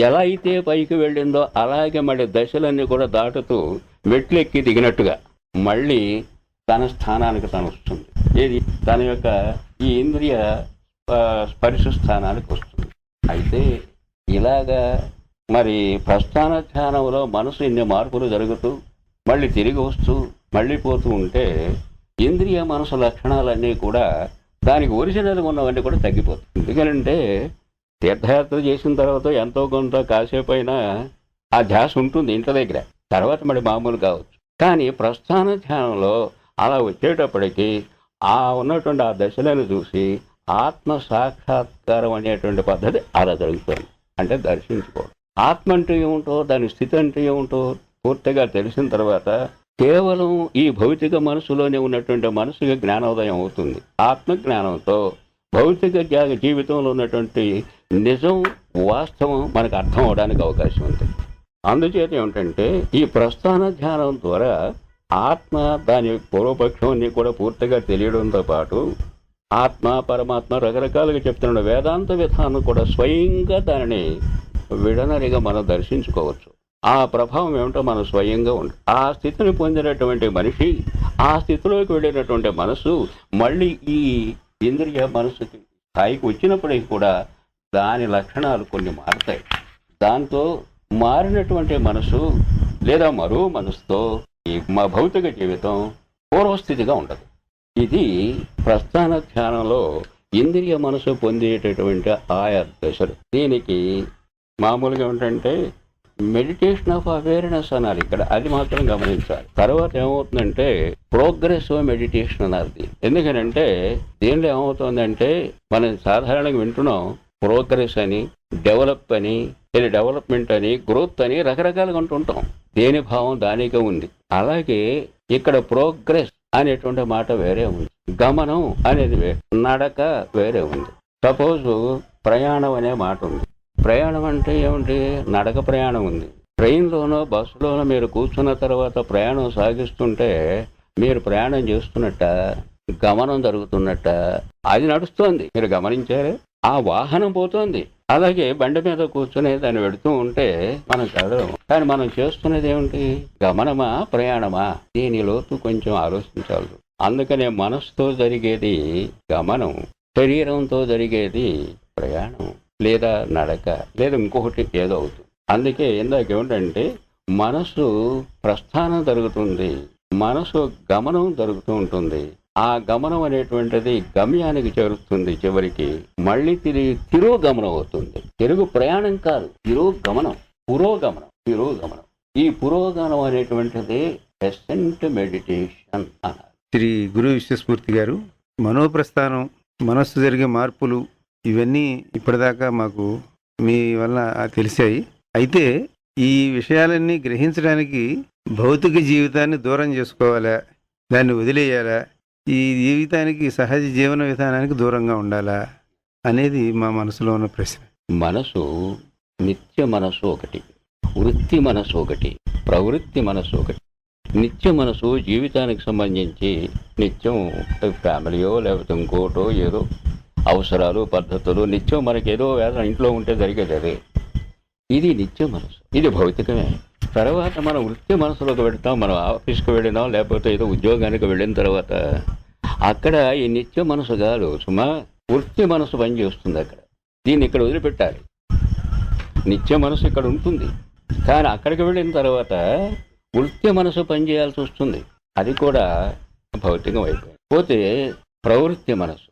ఎలా అయితే పైకి వెళ్ళిందో అలాగే మళ్ళీ దశలన్నీ కూడా దాటుతూ మెట్లెక్కి దిగినట్టుగా మళ్ళీ తన స్థానానికి తను వస్తుంది. ఏది తన యొక్క ఈ ఇంద్రియ స్పర్శ స్థానానికి వస్తుంది. అయితే ఇలాగా మరి ప్రస్థాన ధ్యానంలో మనసు ఇన్ని మార్పులు జరుగుతూ మళ్ళీ తిరిగి వస్తూ మళ్ళీ పోతూ ఉంటే ఇంద్రియ మనసు లక్షణాలన్నీ కూడా దానికి ఒరిజినల్గా ఉన్నవన్నీ కూడా తగ్గిపోతాయి. ఎందుకంటే తీర్థయాత్ర చేసిన తర్వాత ఎంతో కొంత కాసేపు అయినా ఆ ధ్యాస ఉంటుంది ఇంటి దగ్గర, తర్వాత మళ్ళీ మామూలు కావచ్చు. కానీ ప్రస్థాన ధ్యానంలో అలా వచ్చేటప్పటికి ఆ ఉన్నటువంటి ఆ దశలను చూసి ఆత్మ సాక్షాత్కారం అనేటువంటి పద్ధతి అలా జరుగుతుంది. అంటే దర్శించుకోవడం. ఆత్మ అంటే ఏముంటో దాని స్థితి అంటే ఏముంటో పూర్తిగా తెలిసిన తర్వాత కేవలం ఈ భౌతిక మనసులోనే ఉన్నటువంటి మనసుకి జ్ఞానోదయం అవుతుంది. ఆత్మ జ్ఞానంతో భౌతిక జీవితంలో ఉన్నటువంటి నిజం వాస్తవం మనకు అర్థం అవడానికి అవకాశం ఉంది. అందుచేత ఏమిటంటే ఈ ప్రస్థాన ధ్యానం ద్వారా ఆత్మ దాని పూర్వపక్షాన్ని కూడా పూర్తిగా తెలియడంతో పాటు ఆత్మ పరమాత్మ రకరకాలుగా చెప్తున్న వేదాంత విధానం కూడా స్వయంగా దానిని విడనరిగా మనం దర్శించుకోవచ్చు. ఆ ప్రభావం ఏమిటో మనం స్వయంగా ఉంటుంది. ఆ స్థితిని పొందినటువంటి మనిషి, ఆ స్థితిలోకి వెళ్ళినటువంటి మనసు మళ్ళీ ఈ ఇంద్రియ మనసుకి స్థాయికి వచ్చినప్పటికీ కూడా దాని లక్షణాలు కొన్ని మారుతాయి. దాంతో మారినటువంటి మనసు లేదా మరో మనసుతో మా భౌతిక జీవితం పూర్వస్థితిగా ఉండదు. ఇది ప్రస్థాన ధ్యానంలో ఇంద్రియ మనసు పొందేటటువంటి ఆయా దశలు. దీనికి మామూలుగా ఏమిటంటే మెడిటేషన్ ఆఫ్ అవేర్నెస్ అనాలి ఇక్కడ, అది మాత్రం గమనించాలి. తర్వాత ఏమవుతుందంటే ప్రోగ్రెసివ్ మెడిటేషన్ అనాలి. ఎందుకనంటే దీనిలో ఏమవుతుందంటే మనం సాధారణంగా వింటున్నాం ప్రోగ్రెస్ అని, డెవలప్ అని, డెవలప్మెంట్ అని, గ్రోత్ అని రకరకాలుగా ఉంటుంటాం. దేని భావం దానికే ఉంది. అలాగే ఇక్కడ ప్రోగ్రెస్ అనేటువంటి మాట వేరే ఉంది, గమనం అనేది నడక వేరే ఉంది. సపోజ్ ప్రయాణం అనే మాట ఉంది. ప్రయాణం అంటే ఏమిటి? నడక ప్రయాణం ఉంది. ట్రైన్లోనో బస్సులోనో మీరు కూర్చున్న తర్వాత ప్రయాణం సాగిస్తుంటే మీరు ప్రయాణం చేస్తున్నట్ట, గమనం జరుగుతున్నట్ట, అది నడుస్తోంది, మీరు గమనించారే? ఆ వాహనం పోతోంది. అలాగే బండి మీద కూర్చుని దాన్ని పెడుతూ ఉంటే మనం కదలం. కానీ మనం చేస్తున్నది ఏమిటి? గమనమా ప్రయాణమా? దీని లోతు కొంచెం ఆలోచించాలి. అందుకనే మనసుతో జరిగేది గమనం, శరీరంతో జరిగేది ప్రయాణం లేదా నడక లేదా ఇంకొకటి ఏదో అవుతుంది. అందుకే ఇందాక ఏమిటంటే మనసు ప్రస్థానం జరుగుతుంది, మనసు గమనం జరుగుతూ ఉంటుంది. ఆ గమనం అనేటువంటిది గమ్యానికి చేరుస్తుంది. చివరికి మళ్ళీ తిరోగమనం అవుతుంది. తిరుగు ప్రయాణం కాదు, తిరోగమనం, పురోగమనం. ఈ పురోగమనం అనేటువంటిది ఎసెంట్ మెడిటేషన్ అన్నారు శ్రీ గురు విశ్వస్మూర్తి గారు. మనోప్రస్థానం, మనస్సు జరిగే మార్పులు ఇవన్నీ ఇప్పటిదాకా మాకు మీ వల్ల తెలిసాయి. అయితే ఈ విషయాలన్నీ గ్రహించడానికి భౌతిక జీవితాన్ని దూరం చేసుకోవాలా, దాన్ని వదిలేయాలా, ఈ జీవితానికి సహజ జీవన విధానానికి దూరంగా ఉండాలా అనేది మా మనసులో ఉన్న ప్రశ్న. మనసు నిత్య మనసు ఒకటి, వృత్తి మనసు ఒకటి, ప్రవృత్తి మనసు ఒకటి. నిత్య మనసు జీవితానికి సంబంధించి నిత్యం ఫ్యామిలీయో లేకపోతే ఇంకోటో ఏదో అవసరాలు పద్ధతులు నిత్యం మనకేదో ఇంట్లో ఉంటే జరిగేది అదే. ఇది నిత్య మనసు, ఇది భౌతికమే. తర్వాత మనం వృత్తి మనసులోకి వెళ్తాం. మనం ఆఫీస్కి వెళ్ళినాం లేకపోతే ఏదో ఉద్యోగానికి వెళ్ళిన తర్వాత అక్కడ ఈ నిత్య మనసు కాదు సుమా, వృత్తి మనసు పనిచేస్తుంది అక్కడ. దీన్ని ఇక్కడ వదిలిపెట్టాలి. నిత్య మనసు ఇక్కడ ఉంటుంది, కానీ అక్కడికి వెళ్ళిన తర్వాత వృత్తి మనసు పనిచేయాల్సి వస్తుంది. అది కూడా భౌతికం అయిపోయింది. పోతే ప్రవృత్తి మనసు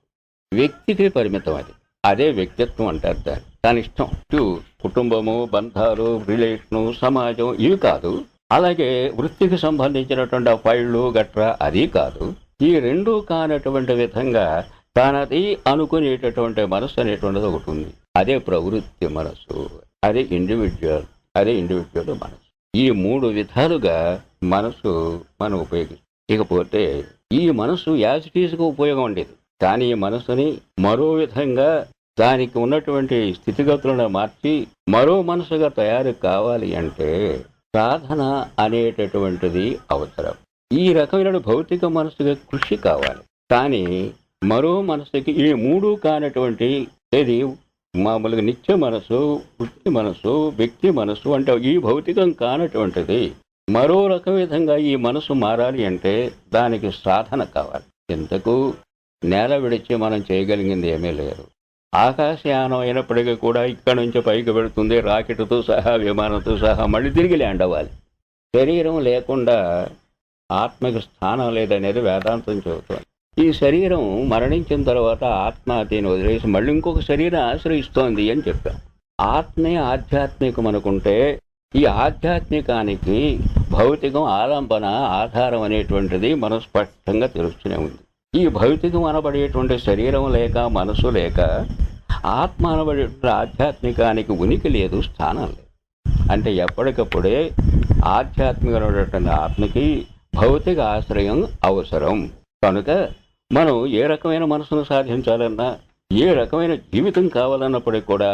వ్యక్తికి పరిమితం. అదే వ్యక్తిత్వం అంటారు. దాని ఇష్టం కుటుంబము, బంధాలు, రిలేషను, సమాజం ఇవి కాదు. అలాగే వృత్తికి సంబంధించినటువంటి ఫైళ్ళు గట్రా అది కాదు. ఈ రెండూ కానటువంటి విధంగా తానది అనుకునేటటువంటి మనసు అనేటువంటిది ఒకటి ఉంది. అదే ప్రవృత్తి మనసు, అదే ఇండివిజువల్ మనసు. ఈ మూడు విధాలుగా మనసు మనం ఉపయోగిస్తాం. ఇకపోతే ఈ మనసు యాజ్ ఇట్ ఈజ్గా ఉపయోగం ఉండేది. కానీ ఈ మనసుని మరో విధంగా దానికి ఉన్నటువంటి స్థితిగతులను మార్చి మరో మనసుగా తయారు కావాలి అంటే సాధన అనేటటువంటిది అవసరం. ఈ రకమైన భౌతిక మనసుగా కృషి కావాలి. కానీ మరో మనసుకి ఈ మూడు కానటువంటి ఏది మామూలుగా నిత్య మనసు, వృత్తి మనసు, వ్యక్తి మనసు అంటే ఈ భౌతికం కానటువంటిది. మరో రకం విధంగా ఈ మనసు మారాలి అంటే దానికి సాధన కావాలి. ఇంతకు నేల విడిచి మనం చేయగలిగింది ఏమీ లేదు. ఆకాశయానం అయినప్పటికీ కూడా ఇక్కడ నుంచి పైకి పెడుతుంది, రాకెట్తో సహా విమానంతో సహా మళ్ళీ తిరిగి ల్యాండ్ అవ్వాలి. శరీరం లేకుండా ఆత్మకి స్థానం లేదనేది వేదాంతం చెబుతోంది. ఈ శరీరం మరణించిన తర్వాత ఆత్మ దీన్ని వదిలేసి మళ్ళీ ఇంకొక శరీరం ఆశ్రయిస్తోంది అని చెప్పాం. ఆత్మే ఆధ్యాత్మికం అనుకుంటే ఈ ఆధ్యాత్మికానికి భౌతికం ఆలంబన, ఆధారం అనేటువంటిది మనం స్పష్టంగా తెలుస్తూనే ఉంది. ఈ భౌతికం అనబడేటువంటి శరీరం లేక, మనసు లేక, ఆత్మ అనబడేటువంటి ఆధ్యాత్మికానికి ఉనికి లేదు, స్థానం లేదు. అంటే ఎప్పటికప్పుడే ఆధ్యాత్మికమైనటువంటి ఆత్మకి భౌతిక ఆశ్రయం అవసరం. కనుక మనం ఏ రకమైన మనసును సాధించాలన్నా, ఏ రకమైన జీవితం కావాలన్నప్పటికీ కూడా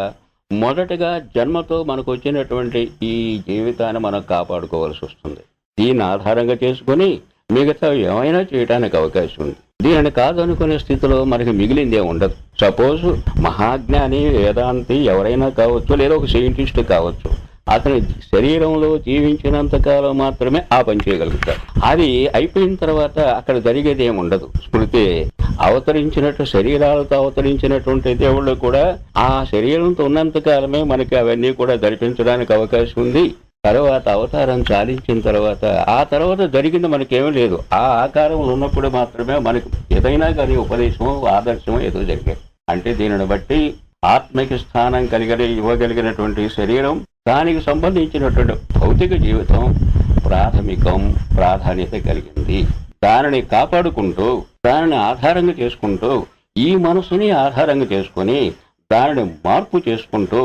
మొదటగా జన్మతో మనకు వచ్చినటువంటి ఈ జీవితాన్ని మనం కాపాడుకోవాల్సి వస్తుంది. దీన్ని ఆధారంగా చేసుకొని మిగతా ఏమైనా చేయడానికి అవకాశం ఉంది. దీనిని కాదనుకునే స్థితిలో మనకి మిగిలిందే ఉండదు. సపోజ్ మహాజ్ఞాని, వేదాంతి ఎవరైనా కావచ్చు, లేదా ఒక సైంటిస్ట్ కావచ్చు, అతని శరీరంలో జీవించినంతకాలం మాత్రమే ఆ పని చేయగలుగుతారు. అది అయిపోయిన తర్వాత అక్కడ జరిగేది ఏమి ఉండదు. స్మృతి అవతరించినట్టు శరీరాలతో అవతరించినటువంటి దేవుళ్ళు కూడా ఆ శరీరంతో ఉన్నంతకాలమే మనకి అవన్నీ కూడా జరిపించడానికి అవకాశం ఉంది. తర్వాత అవతారం చాలించిన తర్వాత ఆ తర్వాత జరిగింది మనకేమీ లేదు. ఆ ఆకారంలో ఉన్నప్పుడు మాత్రమే మనకి ఏదైనా కానీ ఉపదేశమో ఆదర్శమో ఏదో జరిగేది. అంటే దీనిని బట్టి ఆత్మకి స్థానం ఇవ్వగలిగినటువంటి శరీరం, దానికి సంబంధించినటువంటి భౌతిక జీవితం ప్రాధాన్యత కలిగింది. దానిని కాపాడుకుంటూ, దానిని ఆధారంగా చేసుకుంటూ, ఈ మనసుని ఆధారంగా చేసుకుని దానిని మార్పు చేసుకుంటూ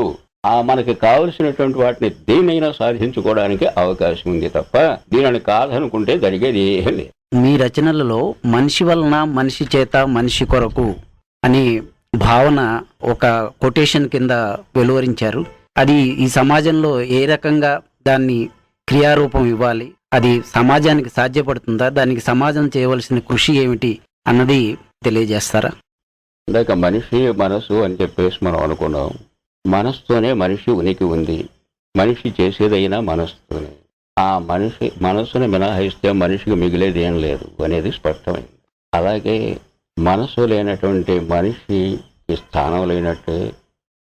మనకి కావలసినటువంటి వాటిని దేన్నైనా సాధించుకోవడానికి అవకాశం ఉంది తప్ప దీనిని కాదనుకుంటే జరిగేది ఏం లేదు. మీ రచనలలో మనిషి వలన, మనిషి చేత, మనిషి కొరకు అని భావన ఒక కొటేషన్ కింద వెలువరించారు. అది ఈ సమాజంలో ఏ రకంగా దాన్ని క్రియారూపం ఇవ్వాలి, అది సమాజానికి సాధ్యపడుతుందా, దానికి సమాజం చేయవలసిన కృషి ఏమిటి అన్నది తెలియజేస్తారా? ఇందాక మనిషి మనసు అని చెప్పేసి మనం అనుకున్నాం. మనసుతోనే మనిషి ఉనికి ఉంది. మనిషి చేసేదైనా మనసుతోనే. ఆ మనసుని మినహాయిస్తే మనిషికి మిగిలేది ఏం లేదు అనేది స్పష్టమైంది. అలాగే మనసు లేనటువంటి మనిషికి స్థానం లేనట్టే,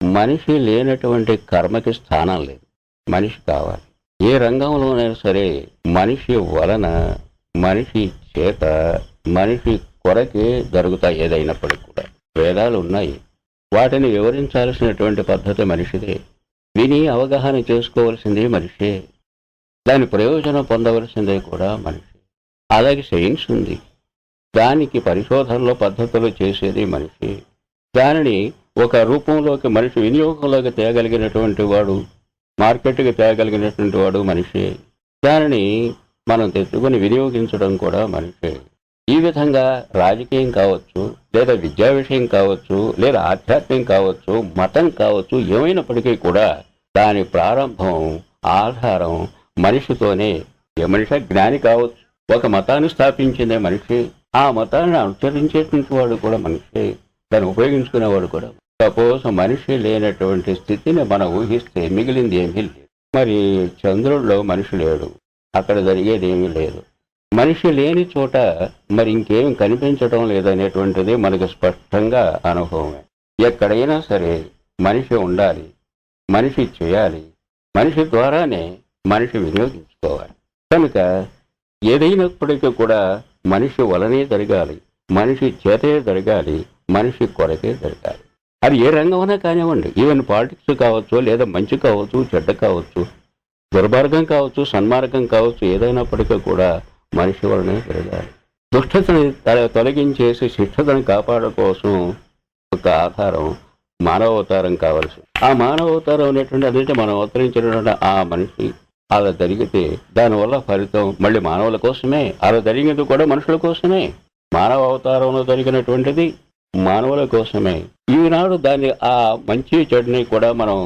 మనిషి లేనటువంటి కర్మకి స్థానం లేదు. మనిషి కావాలి. ఏ రంగంలోనైనా సరే మనిషి వలన, మనిషి చేత, మనిషి కొరకే జరుగుతాయి ఏదైనప్పటికీ కూడా. వేదాలు ఉన్నాయి, వాటిని వివరించాల్సినటువంటి పద్ధతి మనిషిదే. విని అవగాహన చేసుకోవాల్సింది మనిషే. దాని ప్రయోజనం పొందవలసిందే కూడా మనిషి. అలాగే సైన్స్ ఉంది, దానికి పరిశోధనలో పద్ధతులు చేసేది మనిషి. దానిని ఒక రూపంలోకి మనిషి వినియోగంలోకి తేగలిగినటువంటి వాడు, మార్కెట్కి తేగలిగినటువంటి వాడు మనిషి. దానిని మనం తెచ్చుకొని వినియోగించడం కూడా మనిషే. ఈ విధంగా రాజకీయం కావచ్చు, లేదా విద్యా విషయం కావచ్చు, లేదా ఆధ్యాత్మికం కావచ్చు, మతం కావచ్చు, ఏమైనప్పటికీ కూడా దాని ప్రారంభం, ఆధారం మనిషితోనే. ఏ మనిషి జ్ఞాని కావచ్చు, ఒక మతాన్ని స్థాపించిందే మనిషి. ఆ మతాన్ని అనుసరించేటువంటి వాడు కూడా మనిషి, దాన్ని ఉపయోగించుకునేవాడు కూడా. సపోజ్ మనిషి లేనటువంటి స్థితిని మనం ఊహిస్తే మిగిలింది ఏమీ లేదు. మరి చంద్రుడిలో మనిషి లేడు, అక్కడ జరిగేది ఏమీ లేదు. మనిషి లేని చోట మరి ఇంకేం కనిపించడం లేదనేటువంటిది మనకు స్పష్టంగా అనుభవమే. ఎక్కడైనా సరే మనిషి ఉండాలి, మనిషి చేయాలి, మనిషి ద్వారానే మనిషి వినియోగించుకోవాలి. కనుక ఏదైనప్పటికీ కూడా మనిషి వలనే జరగాలి, మనిషి చేతే జరగాలి, మనిషి కొరకే జరగాలి. అది ఏ రంగమైనా కానివ్వండి. ఈవెన్ పాలిటిక్స్ కావచ్చు, లేదా మంచి కావచ్చు, చెడ్డ కావచ్చు, దుర్మార్గం కావచ్చు, సన్మార్గం కావచ్చు, ఏదైనప్పటికీ కూడా మనిషి వలనే జరగాలి. దుష్టతని తొలగించేసి శిష్టతను కాపాడడం కోసం ఒక ఆధారం మానవావతారం కావాల్సి. ఆ మానవావతారం అనేటువంటి అదంటే మనం అవతరించినటువంటి ఆ మనిషి అలా జరిగితే దానివల్ల ఫలితం మళ్ళీ మానవుల కోసమే. అలా జరిగేది కూడా మనుషుల కోసమే. మానవ అవతారంలో జరిగినటువంటిది మానవుల కోసమే. ఈనాడు దాన్ని ఆ మంచి చెడుని కూడా మనం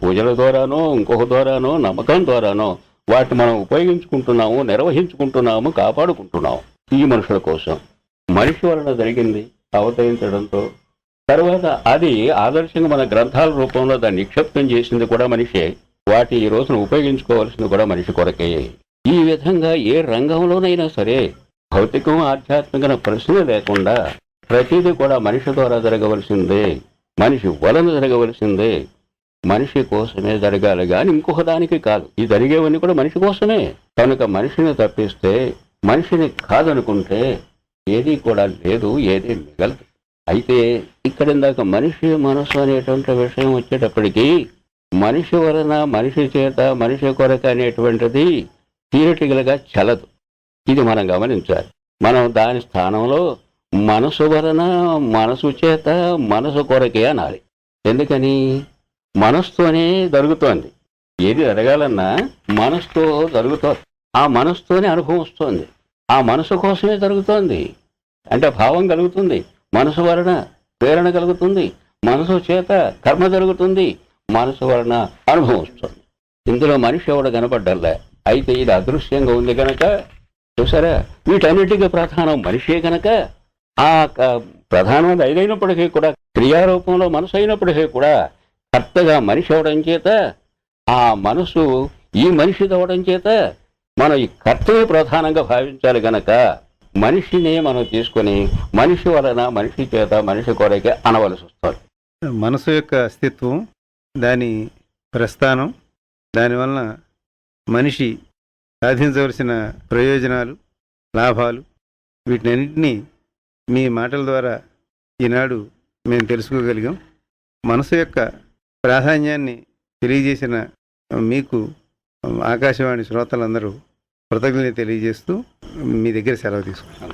పూజల ద్వారానో, ఇంకొక ద్వారానో, నమ్మకం ద్వారానో వాటిని మనం ఉపయోగించుకుంటున్నాము, నిర్వహించుకుంటున్నాము, కాపాడుకుంటున్నాము. ఈ మనుషుల కోసం. మనిషి వలన జరిగింది అవతరించడంతో తర్వాత అది ఆదర్శంగా మన గ్రంథాల రూపంలో దాన్ని నిక్షిప్తం చేసింది కూడా మనిషే. వాటి ఈ రోజున ఉపయోగించుకోవాల్సింది కూడా మనిషి కొరకే. ఈ విధంగా ఏ రంగంలోనైనా సరే భౌతికం ఆధ్యాత్మిక ప్రశ్న లేకుండా ప్రతిదీ కూడా మనిషి ద్వారా జరగవలసిందే, మనిషి వలన జరగవలసిందే, మనిషి కోసమే జరగాలి కానీ ఇంకొక దానికి కాదు. ఈ జరిగేవన్నీ కూడా మనిషి కోసమే. కనుక మనిషిని తప్పిస్తే, మనిషిని కాదనుకుంటే ఏది కూడా లేదు, ఏది మిగలదు. అయితే ఇక్కడ ఇందాక మనిషి మనసు అనేటువంటి విషయం వచ్చేటప్పటికీ మనిషి వలన, మనిషి చేత, మనిషి కొరక అనేటువంటిది థియరిటికల్గా చలదు. ఇది మనం గమనించాలి. మనం దాని స్థానంలో మనసు వలన, మనసు చేత, మనసు కొరకే అనాలి. ఎందుకని? మనసుతోనే జరుగుతోంది. ఏది జరగాలన్నా మనసుతో జరుగుతోంది. ఆ మనసుతోనే అనుభవం వస్తుంది. ఆ మనసు కోసమే జరుగుతోంది. అంటే భావం కలుగుతుంది, మనసు వలన ప్రేరణ కలుగుతుంది, మనసు చేత కర్మ జరుగుతుంది, మనసు వలన అనుభవం వస్తుంది. ఇందులో మనిషి ఎవడు కనపడ్డల్లా. అయితే ఇది అదృశ్యంగా ఉంది కనుక చూసారా, వీటన్నిటికీ ప్రధానం మనిషే కనుక ఆ ప్రధానం ఏదైనప్పటికీ కూడా క్రియారూపంలో మనసు అయినప్పటికీ కూడా కర్తగా మనిషి అవడం చేత, ఆ మనసు ఈ మనిషి అవడం చేత మనం ఈ కర్తనే ప్రధానంగా భావించాలి గనక మనిషినే మనం తీసుకొని మనిషి వలన, మనిషి చేత, మనిషి కొరకే అనవలసి వస్తుంది. మనసు యొక్క అస్తిత్వం, దాని ప్రస్థానం, దానివలన మనిషి సాధించవలసిన ప్రయోజనాలు, లాభాలు, వీటినన్నింటినీ మీ మాటల ద్వారా ఈనాడు మేము తెలుసుకోగలిగాం. మనసు యొక్క ప్రాధాన్యాన్ని తెలియజేసిన మీకు ఆకాశవాణి శ్రోతలందరూ కృతజ్ఞతలు తెలియజేస్తూ మీ దగ్గర సెలవు తీసుకుంటాం.